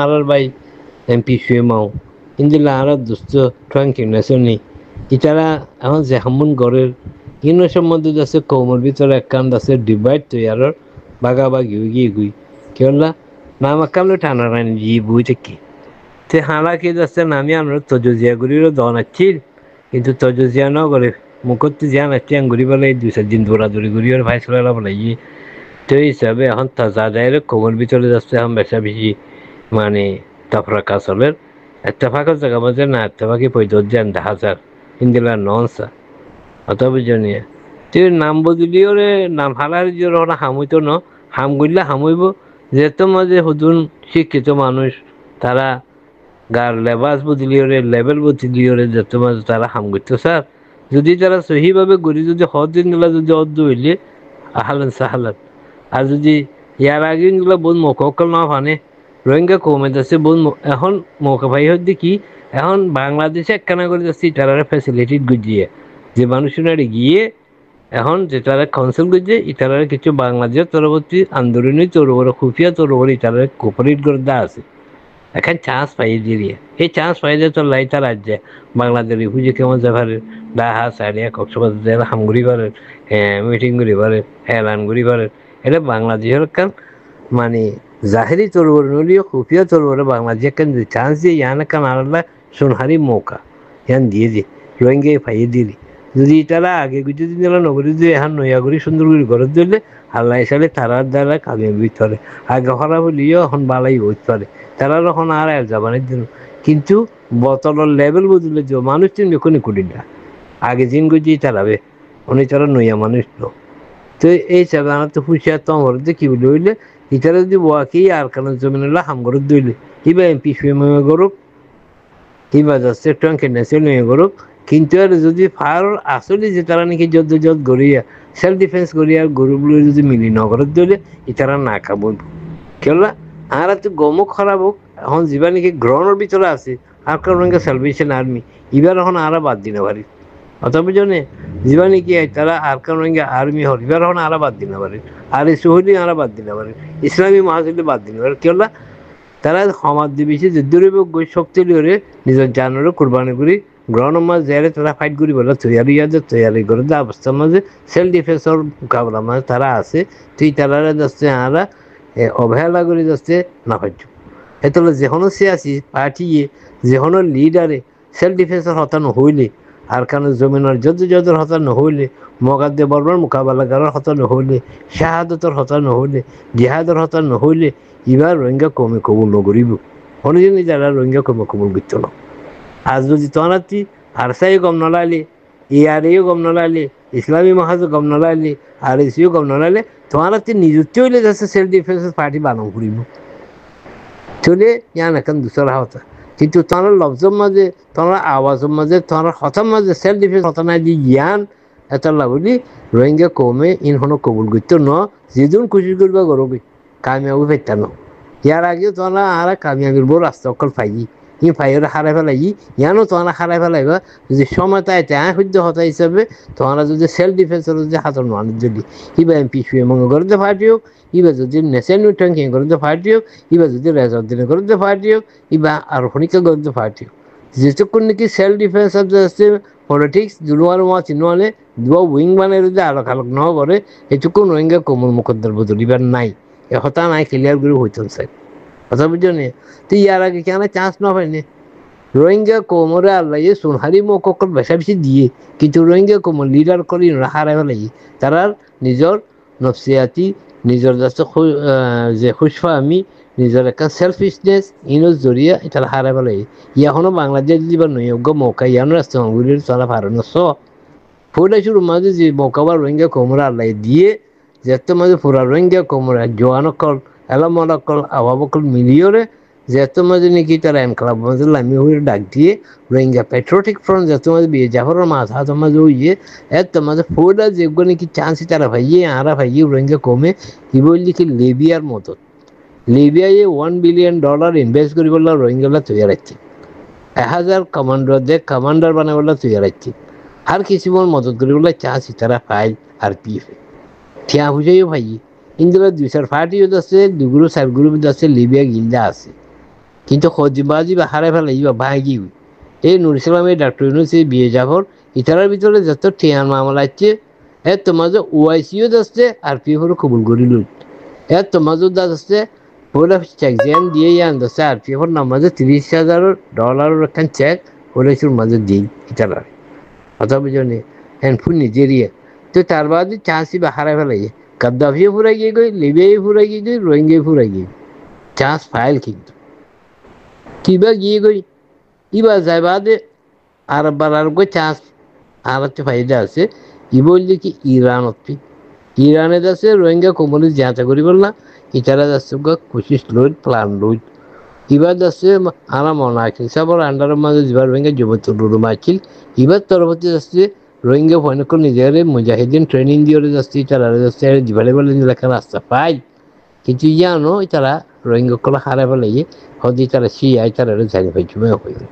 আরার ভাই এমপি সুয়েমাও ইন্দিলা আরার দোস্ত ট্রাঙ্কিং নেশনি ইতারা এখন যে হামুন গড়ের ইউনিসের মধ্যে আছে কৌমর ভিতরে একখান আছে ডিভাইড তৈয়ারর বাগাবাগি হয়ে গিয়ে গুই কেউলা নামা কামলে টানা রানি জি বুই থেকে তে হালা কি যাচ্ছে নামি আমরা তজুজিয়া গুড়িরও দনাচ্ছি কিন্তু তজুজিয়া ন করে মুখত জিয়া নাচ্ছি আঙ্গুরি বলে 2-4 দিন দৌড়াদৌড়ি গুড়ি আর ভাই চলে বলে ই তো হিসাবে এখন তাজা যায় কৌমর ভিতরে যাচ্ছে এখন বেশা বেশি মানে তফরাকা চলের এত্তেফাকের জায়গা মাঝে না এত্তেফাকি পঁয়ত্রিশ দেখা হাজার ইন্দিলা ননসা অত বুঝনিয়া তুই নাম বদলিও রে নাম হালার যে হামুইতো ন হাম গইলে হামুইব যেহেতু মাঝে হুদুন শিক্ষিত মানুষ তারা গার লেবাস বদলিও রে লেভেল বদলিও রে যেহেতু মাঝে তারা হাম করতো স্যার যদি তারা সহিভাবে গড়ি যদি হদ দিন গেলা যদি অর্ধ হইলে আহালান সাহালান আর যদি ইয়ার আগে গুলা বহুত মকল না ফানে রোহিঙ্গা কমে যাচ্ছে বহুত এখন মৌকা ভাই হচ্ছে কি এখন বাংলাদেশে একখানা করে যাচ্ছে তারা ফ্যাসিলিটি গুজিয়ে যে মানুষের গিয়ে এখন যে তারা কাউন্সিল করছে ইতারা কিছু বাংলাদেশের তরবর্তী আন্দোলনী তরবর খুফিয়া তরবর ইতারা কোপারেট করে দেওয়া আছে এখন চান্স পাই দিয়ে এই চান্স পাই দিয়ে তো লাইতা রাজ্যে বাংলাদেশ রিফিউজি কেমন যাবার ডাহা সারিয়া কক্সবাজার হামগুড়ি পারেন মিটিং করি পারেন এলান করি পারেন এটা বাংলাদেশের কান মানে জাহেরি তরবর নলিও খুফিয়া তরবরে বাংলাদেশ কান চান্স দিয়ে ইয়ান কান আলাদা সোনহারি মৌকা ইয়ান দিয়ে রোহিঙ্গা পাইয়ে দিয়ে যদি তারা আগে যদি দিলা নগরী যদি এখন নয়া করি সুন্দর করে ঘরত দিলে আল্লাহ সালে তারার দ্বারা কামিয়াবি ধরে আগে খারাপ হলিও এখন বালাই হইতে পারে তারা এখন আর যাবানের জন্য কিন্তু বতলের লেভেল বুঝলে যে মানুষ তিন যখনই করি না আগে জিন গুজি তারাবে উনি তারা নয়া মানুষ লো তো এই হিসাবে আমার তো হুঁশিয়ার তো আমার কি বলি হইলে ইতারা যদি বাকি আর কারণ জমিন হলে হাম ঘরত দইলে ইবা এমপি সুয়েমে গরুক ইবা যাচ্ছে ট্রাঙ্কের নেশে নয়ে গরুক কিন্তু আর যদি ফার আসলে যে তারা নাকি যত গড়িয়া সেলফ ডিফেন্স করিয়া গরুগুলো যদি মিলি নগরত দিলে ইতারা না খাবো কেননা আর তো গমও খারাপ হোক এখন যিবা নাকি গ্রহণের ভিতরে আছে আর কারণ সেলভেশন আর্মি এবার এখন আর বাদ দিনে পারি অত বুঝনে যিবা নাকি তারা আর কারণ আর্মি হল এবার এখন আর বাদ দিনে পারে আর এই সহলি আর বাদ দিনে পারে ইসলামী মহাজুলি বাদ দিনে পারে কেননা তারা সমাজ দিবিছে যে দূরে শক্তি লিয়ে নিজের জানেরও কোরবানি করি গ্রহণের মাঝে যারে তারা ফাইট করি বলে তৈয়ারি করে যে অবস্থার মাঝে সেলফ ডিফেন্সের মোকাবিলা মাঝে তারা আছে তুই তারা যাচ্ছে আরা অবহেলা করে যাচ্ছে না পাইছ এত যেকোনো সিয়াসি পার্টি যেকোনো লিডারে সেলফ ডিফেন্সের হতা নহইলে আর কারণ জমিনের যদের হতা নহইলে মগাদ্দে বর্বর মোকাবেলা করার হতা নহইলে শাহাদতের হতা নহইলে জিহাদের হতা নহইলে এবার রোহিঙ্গা কমে কবুল নগরিব অনেকজনই যারা রোহিঙ্গা কমে কবুল করতো না আজ যদি তনাতি আরসাইও গম নলাইলে এআরএও গম নলাইলে ইসলামী মহাজও গম নলাইলে আর এসিও গম নলাইলে তোমারাতি নিযুক্তি হইলে যাচ্ছে সেলফ ডিফেন্সের পার্টি বানাও ঘুরিব চলে ইয়ান এখন দুসরা হতা কিন্তু তোমার লফজের মাঝে তোমার আওয়াজের মাঝে তোমার হতার মাঝে সেলফ ডিফেন্স হতা নাই দিয়ে জ্ঞান এত লাগলি রোহিঙ্গা কমে ইনহনো কবুল করতো ন যেদিন খুশি করবা গরবে কামিয়াবি পেতা ন ইয়ার আগেও তোমরা আর কামিয়াবির বড় রাস্তা অকল পাই ই ফাইরে হারাই ফেলাই ইয়ানো তোমরা হারাই ফেলাইবা যদি সময় তাই সূর্য হতা হিসাবে তোমরা যদি সেলফ ডিফেন্সের যদি হাতর মানুষ যদি ইবা এমপি শুয়ে মঙ্গ করতে পার্টি হোক ইবা যদি ন্যাশনাল ট্যাঙ্কিং করতে পার্টি হোক ইবা যদি রেজর্দিনে করতে পার্টি হোক ইবা আর খনিকা করতে পার্টি হোক যেটুকুন নাকি সেলফ ডিফেন্স আছে পলিটিক্স দুনুয়ার মা চিনুয়ালে দুয়া উইং বানাই যদি আলোক আলোক ন করে এটুকু রোহিঙ্গা কোমল মুখদ্দার বদলিবার নাই এ হতা নাই ক্লিয়ার করে হইতেন স্যার কথা বুঝছো নি তুই ইয়ার আগে কেন চান্স না পাইনি রোহিঙ্গা কোমরে আল্লাহ সোনহারি মকল বেশা বেশি দিয়ে কিন্তু রোহিঙ্গা কোমর লিডার করি হারাই ফেলাই তারার নিজের নফসিয়াতি নিজের যাচ্ছে যে খুশফামি নিজের একটা সেলফিশনেস ইনোর জরিয়া তারা হারাই ফেলাই এখনো বাংলাদেশ দিবার নয়োগ্য মৌকা ইয়ানো রাস্তা মাগুলির তারা ভারণ স ফুটা শুরু মাঝে যে মৌকাবা রোহিঙ্গা কোমরে আল্লাহ দিয়ে যেত মাঝে পুরা রোহিঙ্গা কোমরে জোয়ানকল এলামকল আবাবকল মিলিয়রে যেত মাঝে নাকি তারা এনক্লাব মাঝে লামি হয়ে ডাক দিয়ে রোহিঙ্গা পেট্রোটিক ফ্রন্ট যেত মাঝে বিয়ে জাফরের মাছ হাত মাঝে হইয়ে এত মাঝে ফুটা যেগুলো নাকি চান্সই তারা ভাইয়ে আরা ভাইয়ে রোহিঙ্গা কমে কি বললি কি লিবিয়ার মতো লিবিয়ায় $1 বিলিয়ন ইনভেস্ট করি বললে রোহিঙ্গালা তৈরি রাখছে 1000 কমান্ডার বানাই বললে তৈরি রাখছে আর কিছু মদত করি বললে চান্সই তারা পাই আর পিএফে ঠিয়া বুঝাইও ভাই ইন্দিরা 2-4 পার্টিও আছে 2 গ্রুপ 4 গ্রুপ আছে লিবিয়া গিল্ডা আছে কিন্তু খজিবাজি বা হারাই ফেলে ইবা ভাগি এই নুর ইসলাম এই ডাক্তার ইউনুস এই বিয়ে জাফর ইতারার ভিতরে যত টিয়ার মামলা আছে এর তোমাদের ওআইসিও যাচ্ছে আর পি এফ কবুল করিল এর তোমাদের যাচ্ছে ওরা চেক জেন দিয়ে আনতেছে আর পি এফর নামাজে $30,000 একখান চেক ওরাইসুর মাঝে দিই ইতারার কথা বুঝলি হ্যান্ডফুল নিজেরিয়া তো তার বাদে চান্সই বা হারাই ফেলাই গাদ্দাফিও ফুরাই গিয়ে গই লিবিয়াই ফুরাই গিয়ে গই রোহিঙ্গাই ফুরাই গিয়ে চান্স ফাইল কিন্তু কিবা গিয়ে গই ইবা যায় বাদে আর বারার গই চান্স আর একটা ফায়দা আছে ই বললে কি ইরানে যাচ্ছে রোহিঙ্গা কোম্পানি যাচা করি বললা ইতারা যাচ্ছে কোশিস লইট প্ল্যান লইট এবার যাচ্ছে আরা মনে আঁকিল সবার আন্ডারের মাঝে যেবার রোহিঙ্গা যুবতী রুম আঁকিল এবার তরফতে যাচ্ছে রোহিঙ্গা ভয়নক নিজের মুজাহিদিন ট্রেনিং দিয়ে যাচ্ছে তারা যাচ্ছে জিবালে বলে লেখা রাস্তা পাই কিন্তু জানো তারা রোহিঙ্গা কলা হারাই ফেলে হদি তারা শিয়াই তারা জানি পাইছি হয়ে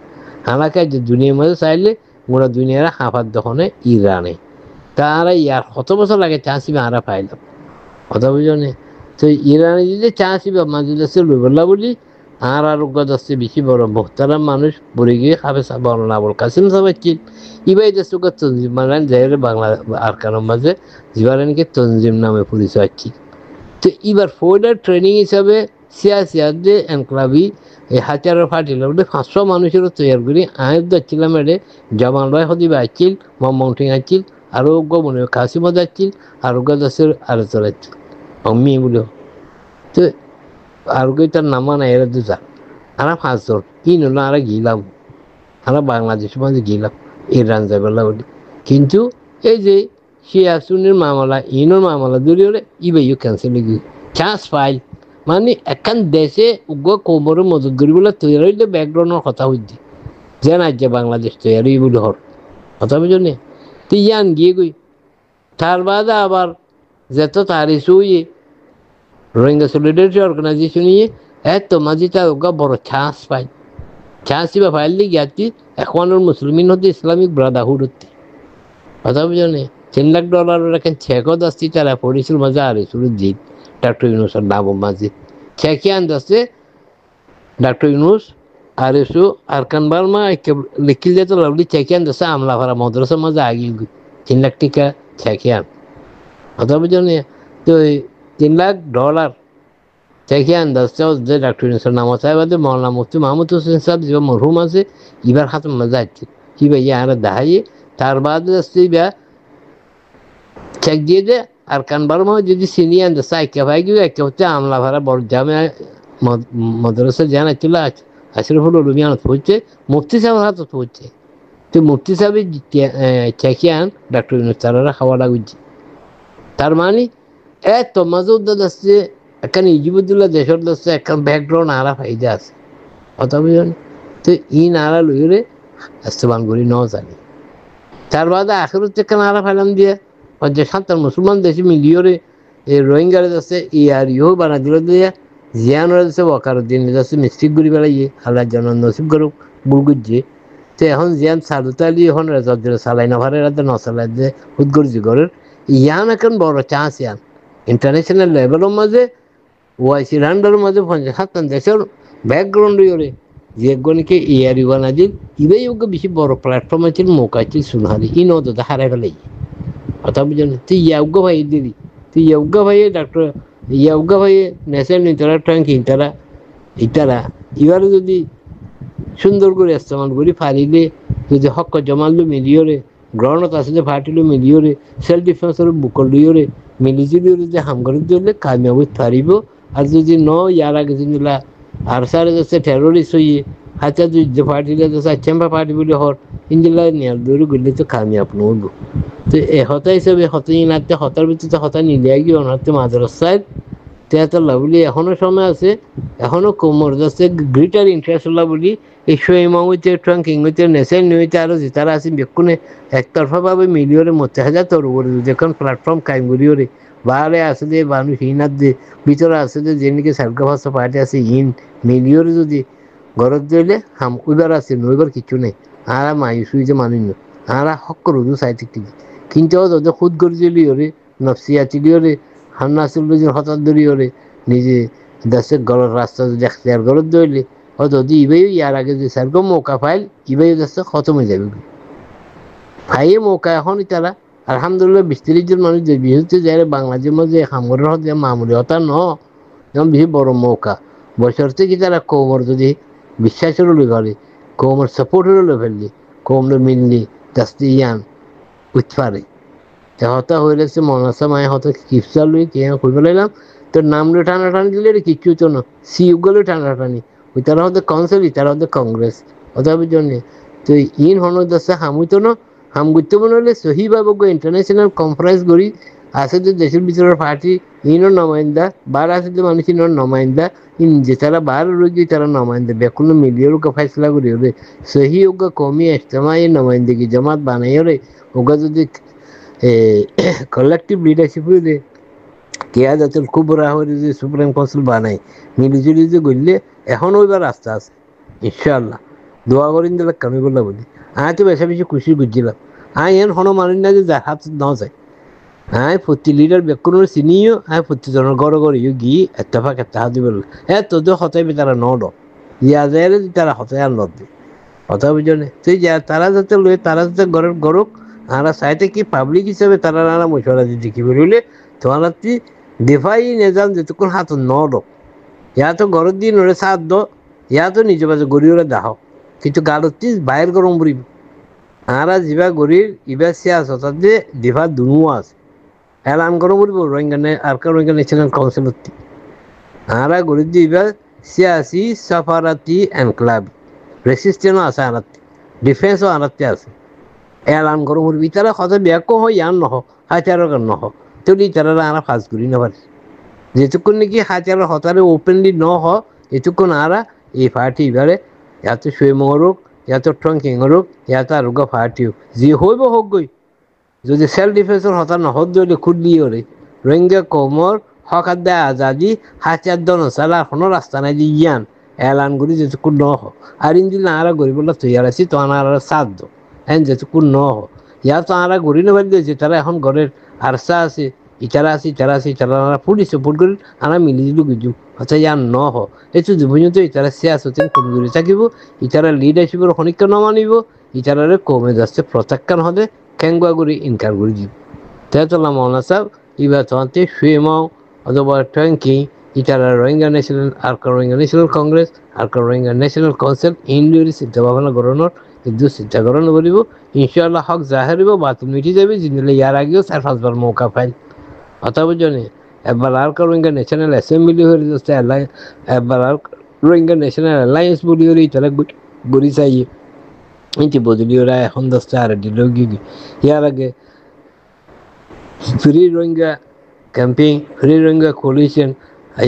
আমাকে দুনিয়ার মাঝে চাইলে গোটা দুনিয়ার হাফার দখনে ইরানে তারা ইয়ার কত বছর লাগে চান্সিবে আরা পাইলাম কথা বুঝনে তো ইরানে যদি চান্সিবে মাঝে যাচ্ছে লইবল্লা বলি আর আরোগ্য যাচ্ছে বেশি বড় মোহতারাম মানুষ বলে গিয়ে খাবে বল কাসিম সাবাচ্ছিল ইবাই যাচ্ছে তঞ্জিম মানে যাই বাংলা আর কারণ মাঝে জিবারানিকে তঞ্জিম নামে পরিচয় আছে তো এবার ফৌডার ট্রেনিং হিসাবে সিয়াসিয়াতে এনক্লাবি এই হাতিয়ারের ফাটিল 500 মানুষেরও তৈরি করি আয়ুধ যাচ্ছিলাম এডে জবান রায় হদিবা আসছিল মমটিং আসছিল আরোগ্য মনে কাসিমও যাচ্ছিল আরোগ্য যাচ্ছে আরো চলাচ্ছিল অম্মি বলে তো আরোগ্য তার নামা নাই এরা দুটা আমরা 5 জন কি নলো আমরা গিলাম আমরা বাংলাদেশের মাঝে গিলাম ইরান যাবেলা বলি কিন্তু এই যে শিয়াসুনের মামলা ইনোর মামলা দূরে ইবাইও ক্যান্সেল গিয়ে চান্স ফাইল মানে এখন দেশে উগ্র কোমরের মদত করিবলে তৈরি হইলে ব্যাকগ্রাউন্ডের কথা হইছে যে না যে বাংলাদেশ তৈরি বলে হর কথা বুঝলি তুই ইয়ান গিয়ে গই তার বাদে আবার যেত তারি শুয়ে রোহিঙ্গা সলিডারিটি অর্গানাইজেশন নিয়ে এত মাঝে তার উগ্র বড় চান্স পাই চান্স বা ফাইল দিয়ে গিয়াছি এখনের মুসলিমিন হতে ইসলামিক ব্রাদারহুড হতে কথা বুঝলি $10 লাখ এখন চেকও যাচ্ছি তারা পড়েছিল মাঝে আর শুরু জিত ডাক্তার ইউনুসের নাম মাঝে চেকে আনতেছে ডাক্তার ইউনুস আর এসু আরকান বার্মা লিখিল যেত লাভলি চেকে আনতেছে আমলা ভাড়া মাদ্রাসার মাঝে আগিয়ে $3 লাখ চেকে আন কথা বুঝলি তো $3 লাখ চেকে আনতেছে যে ডাক্তার ইউনুসের নাম আছে এবার মৌলানা মুফতি মাহমুদ হোসেন সাহেব যে মরহুম আছে এবার হাতে মজা আসছে কি ভাই আর দাহাইয়ে তার বাদে আসছে বা চেক দিয়ে দে আর কানবারমা যদি চিনি আনতে চাই কে ভাই গিয়ে একে হচ্ছে আমলা ভাড়া বড় জামে মাদ্রাসা জানাচ্ছিল আশরফুল উলুমিয়ানত পৌঁছে মুফতি সাহেবের হাতে পৌঁছে তো মুফতি সাহেব চেকে আন ডাক্তার ইউনুস তারা খাওয়া লাগুছে তার মানে এত মাজুদ আসছে এখন ইজিবুদ্দুল্লাহ দেশের যাচ্ছে এখন ব্যাকগ্রাউন্ড আরা ফাইদা আছে কথা বুঝলেন তো ই নারা লইরে আস্তেবান করি ন জানি তার বাদে আখের হচ্ছে কেন আরা ফাইলাম দিয়ে যে 7 মুসলমান দেশে মিলিয়রে এই রোহিঙ্গারে যাচ্ছে আর ইহো বানা দিল দিয়ে জিয়ানরা যাচ্ছে ওয়াকারুদ্দিন যাচ্ছে মিস্ত্রিক ঘুরি বেড়াইয়ে আল্লাহ জন নসিব করুক বুলগুজে তো এখন জিয়ান সাদুতালি এখন রেজর দিল চালাই না ভারে রাতে নচালাই দিয়ে হুদগর্জি ঘরের ইয়ান এখন বড় চান্স ইয়ান ইন্টারন্যাশনাল লেভেলের মাঝে ওআইসি রান্ডারের মাঝে 57 দেশের ব্যাকগ্রাউন্ড ইয়ে যে গণকে ইয়ার ইউগান আজিল ইবে ইউগে বেশি বড় প্ল্যাটফর্ম আছে মৌকা আছে সুনহারি ই নদ হারাই ফেলাই কথা বুঝলেন তুই ইয়াউগা ভাই দিদি তুই ইয়াউগা ভাই ডাক্তার ইয়াউগা ভাই ন্যাশনাল ইন্টারা ট্যাঙ্ক ইটারা এবারে যদি সুন্দর করে ইস্তেমাল করি ফারিলে যদি হক জমালো মিলিয়রে গ্রহণত আছে যে ফাটিলো মিলিয়রে সেলফ ডিফেন্সের বুকল লিয়রে মিলিজুলিও যদি হামগর দিলে কামিয়াব পারিব আর যদি ইয়ার আগে যদি আর সারে যাচ্ছে টেরোরিস্ট হইয়ে হাতে যদি ফাটিলে যাচ্ছে চেম্পা ফাটি বলে হর ইঞ্জিলা নিয়ার দৌড়ে গেলে তো কামিয়াব নইব তো এ হতা হিসাবে হতাই নাতে হতার ভিতরে হতা নিলে গিয়ে অনাতে মাদ্রাসায় তেহাত্তর বলি এখনো সময় আছে এখনো কোমর যাচ্ছে গ্রিটার ইন্টারেস্ট বলি এই শোয়েমাও হইতে ট্রাঙ্কিং হইতে নেশাল নিতে আরো যেতারা আছে বেক্ষণে একতরফাভাবে মিলিয়রে মধ্যে হাজার তোর উপরে যখন প্ল্যাটফর্ম কাইমগুলিওরে বাইরে আছে যে মানুষ হিনার যে ভিতরে আছে যে যেদিকে সার্গা ভাষা পার্টি আছে ইন মিলিয়রে যদি ঘরত দিলে হাম উইবার আছে নইবার কিছু নেই আরা মায়ুস হয়েছে মানুষ না আরা হক করু চাই ঠিক কিন্তু যদি খুদ করে দিলিওরে নফসিয়াতি লিওরে হান্নাসুল হঠাৎ ধরিওরে নিজে দেশের ঘরের রাস্তা যদি এখতিয়ার ঘরত ধরলে ও যদি ইবেও ইয়ার আগে যে স্যারগো মৌকা ফাইল ইবেও যাচ্ছে খতম হয়ে যাবে ফাইয়ে মৌকা এখন তারা আলহামদুলিল্লাহ 20-30 জন মানুষ যে বিহতে যায় বাংলাদেশের মধ্যে খামরের হতে মামুলি হতা ন যেমন বেশি বড় মৌকা বছর থেকে তারা কৌমর যদি বিশ্বাসের উল্লেখ করে কৌমর সাপোর্টের উল্লেখ ফেললি কৌমর মিললি দাস্তি ইয়ান উঠতে পারে হতা হইলে সে মনাসা মায় হতা কিপসা লই কে কইবে লাইলাম তোর নাম লো টানাটানি দিলে কিচ্ছু তো না সিউগুলো টানাটানি ওই তারা হতে কাউন্সিল তারা হতে কংগ্রেস অতএব জন্য তো ইন হন দশা হামুইতো না হাম গুরুত্বপূর্ণ হলে সহিভাবে ইন্টারন্যাশনাল কনফারেন্স করি আছে যে দেশের ভিতরের পার্টি ইনর নমাইন্দা বার আছে যে মানুষ ইনর নমাইন্দা ইন যে তারা বার রোগী তারা নমাইন্দা বেকুন মিলিয়ে ওকে ফাইসলা করি ওরে সহি ওগা কমি ইজতেমাই নমাইন্দগি জামাত বানাই ওরে ওগা যদি কলেক্টিভ লিডারশিপ দে কেয়া যাতে খুব বড় হয়ে যে সুপ্রিম কাউন্সিল বানাই মিলিজুলি যে গড়লে এখন ওইবার রাস্তা আছে ইনশাআল্লাহ দোয়া করিন দিলে কামি বললা বলি আয় তো বেশা বেশি খুশি বুঝছিলাম আয় এন হনো মানুষ না যে হাত ন যায় আয় প্রতি লিডার বেকুনের চিনিও আয় প্রতিজনের ঘরে ঘরে গিয়ে এত্তেফাক একটা হাত দিব তোদের হতাইবে তারা ন ইয়া যায় তারা হতাই আর নদবে কথা বুঝনে তুই যা তারা যাতে লয়ে তারা যাতে ঘরের গরক আর চাইতে কি পাবলিক হিসাবে তারা নানা মশলা দিতে কি বলিলে তোমার তুই দেফাই নেজাম যেতক্ষণ হাত ন ইয়া তো ঘরের দিয়ে নড়ে সাত ইয়া তো নিজে বাজে গড়িওরে দাহ কিন্তু গাড়তি বাইরের গরম পড়িব আর যা গড়ির ইবা সিয়াস অর্থাৎ যে দেফা দুনু আছে এলান গরম পড়িব রোহিঙ্গা আর রোহিঙ্গা ন্যাশনাল কাউন্সিলত আর গড়ির দিয়ে ইবা সিয়াসি সাফারাতি এনক্লাব রেসিস্টেন্টও আছে আনাতে ডিফেন্সও আনাতে আছে এলান গরম পড়বি তারা কত ব্যাক হয় ইয়ান নহ হাতিয়ারও নহ তুলি তারা আনা ফাঁস করি না পারে যেটুকুন নাকি হাতিয়ার হতারে ওপেনলি ন হ এটুকুন আরা এই পার্টি এবারে এত সুইমর হোক এত ট্রঙ্কিং হোক এত আরোগ্য পার্টিও যে হইব হোক গই যদি সেলফ ডিফেন্সের হতা নহত দিলে খুদলি ওরে রোহিঙ্গা কমর হক আদায় আজাদি হাতিয়ার দন চালা এখনো রাস্তা নাই যে ইয়ান এলান করি যেটুকুন ন হ আর ইন দিন আরা গরিবলা তৈয়ার আছি তো আনার সাথ দো হ্যাঁ যেটুকুন ন হ ইয়া তো আরা গড়ি নেবার দিয়েছে তারা এখন ঘরের আরসা আছে ইতারা আছে পুলিশ সাপোর্ট করি আমরা মিলিজুলি গুজু আচ্ছা ইয়ার ন হ এইটো পর্যন্ত ইতারা শেষ হচ্ছেন কমজোরি থাকিব ইতারা লিডারশিপের খনিকা নমানিব ইতারারে কমে যাচ্ছে প্রত্যাখ্যান হতে খেঙ্গুয়া করে ইনকার করে দিব তাই তো মৌলানা সাহেব ইবা তোমাতে সুয়েমাও অথবা ট্যাঙ্কি ইতারা রোহিঙ্গা ন্যাশনাল আর রোহিঙ্গা ন্যাশনাল কংগ্রেস আর রোহিঙ্গা ন্যাশনাল কাউন্সিল ইন্ডিয়ার চিন্তা ভাবনা গ্রহণের কিন্তু চিন্তা গ্রহণ করিব ইনশাআল্লাহ হক জাহের হইব বাতিল মিটি যাবে জিনিলে ইয়ার আগেও 4-5 বার মৌকা পাইল কথা বুঝনি একবার আর রোহিঙ্গা ন্যাশনাল অ্যাসেম্বলি হয়ে যাচ্ছে একবার আর রোহিঙ্গা ন্যাশনাল অ্যালায়েন্স বলি হলে তারা গড়ি চাইয়ে ইতি বদলি ওরা এখন দশটা আর দিল ইয়ার আগে free Rohingya camping free Rohingya coalition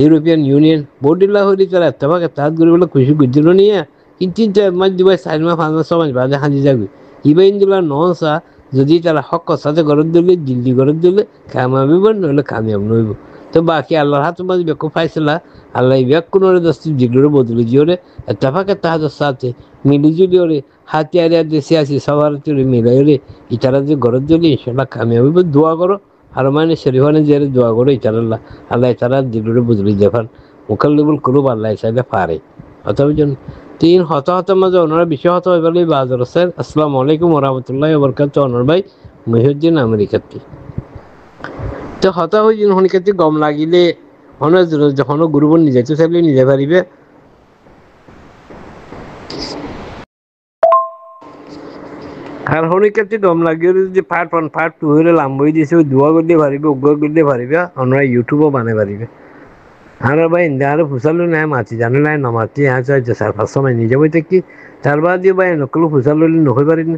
European Union বোর্ডিল্লা হলে তারা এতভাগ তাহাত করে বলে খুশি বুঝছিল নিয়ে কিন্তু মাস দুবাই 4 মাস 5 মাস 6 মাস বাদে হাজি যাবে ইবাইন দিলা নহসা যদি তারা হক সাথে গরত দিলে দিল্লি গরত দিলে কামাবিব নইলে কামিয়াব নইব তো বাকি আল্লাহর হাত মাঝে বেকো ফাইসলা আল্লাহ ব্যাক কোনো দস্তি জিগরে বদলে জিওরে এতফাকে তাহাদের সাথে মিলিজুলি ওরে হাতিয়ারিয়া দেশে আসি সবার তুলে মিলাই রে ইতারা যে গরত দিলে ইনশাল্লাহ কামিয়াবিব দোয়া করো আর মানে শরীফানে যে দোয়া করো ইতারাল্লাহ আল্লাহ তারা জিগরে বদলে দেখান মোকাল্লিবুল করুব আল্লাহ চাইলে পারে অথবা জন তিন হতাহতের মাঝে ওনারা বিষয় হত হয়ে গেল বাজার হোসেন আসসালামু আলাইকুম ওরহামতুল্লাহ বরকাত অনর ভাই মহিউদ্দিন আমেরিকাতে তো হতা হয়ে যিনি হনিকাতে গম লাগিলে হনে যখন গুরুবন নিজে তো চাইলে নিজে পারিবে আর হনিকাতে গম লাগিয়ে যদি পার্ট 1 পার্ট 2 হলে লাম্বই দিয়েছে ওই দোয়া করলে পারিবে উগ্র করলে পারিবে ওনারা ইউটিউবও বানাই পারিবে আর ভাই ইন্দারে ফুসালো নাই মাছি জানে নাই নমাতি হ্যাঁ চাই 4-5 সময় নিজে বইতে কি তার বাদ দিয়ে ভাই নকল ফুসালো নহই পারি না